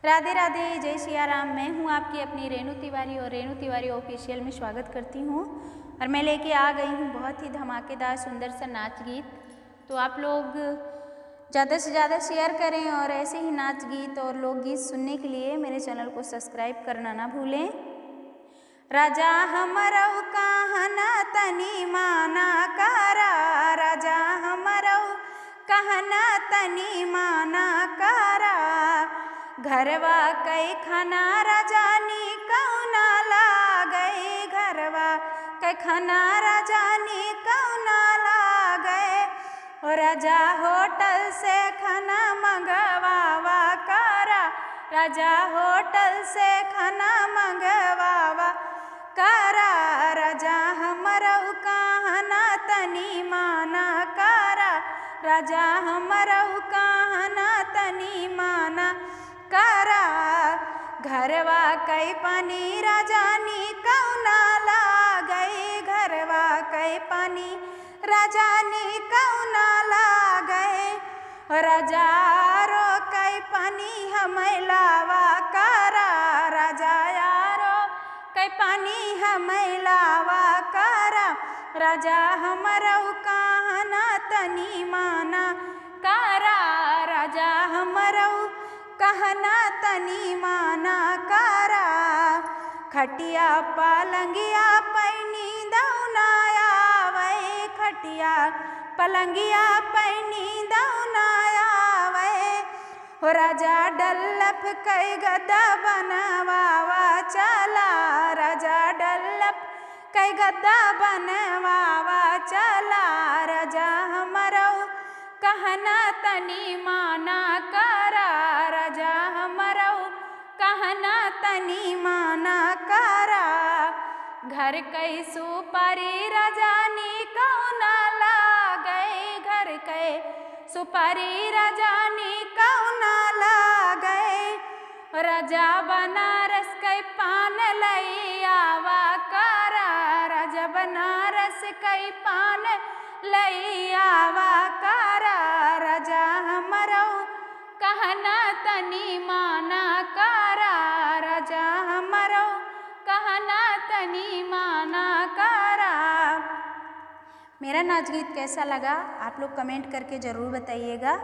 राधे राधे, जय सिया राम। मैं हूँ आपकी अपनी रेणु तिवारी और रेणु तिवारी ऑफिशियल में स्वागत करती हूँ। और मैं लेके आ गई हूँ बहुत ही धमाकेदार सुंदर सा नाच गीत। तो आप लोग ज़्यादा से ज़्यादा शेयर करें और ऐसे ही नाच गीत और लोकगीत सुनने के लिए मेरे चैनल को सब्सक्राइब करना ना भूलें। राजा हमरऊ कहना तनी माना करा, राजा हमरऊ कहना तनी माना करा। घरवा कै खाना राजानी कौना लागए, घरवा कै खाना राजानी कौना लागए। ओ राजा होटल से खाना मंगवावा करा, राजा होटल से खाना मंगवावा करा। राजा हमरऊ कहना तनी माना करा, राजा हमरऊ कहना तनी माना करा। घरवा कै पानी राजानी कौना लागए, घरवा कै पानी राजानी कौना लागए। राजा रो कै पानी हमें लावा करा, राजा यारो कै पानी हमें लावा करा। राजा हमरऊ कहना तनी माना करा, राजा हमरऊ कहना तनी माना करा। खटिया पलंगिया पैनी दौना आवे, खटिया पलंगिया पैनी दौना आवे। हो राजा डल्लफ कै गद्दा बनवावा चला, राजा डल्लफ कै गद्दा बनवावा चला। राजा हमरऊ कहना तनी माना करा, राजा हमरऊ कहना तनी माना करा। घर कै सुपारी राजानी कौना लागए, घर कै सुपारी राजानी कौना लागए। राजा बनारस कै पान लई आवा करा, राजा बनारस कै पान लई आवा करा। राजा हमरऊ कहना तनी माना करा, राजा हमरऊ कहना तनी माना करा। मेरा नाच गीत कैसा लगा आप लोग कमेंट करके ज़रूर बताइएगा।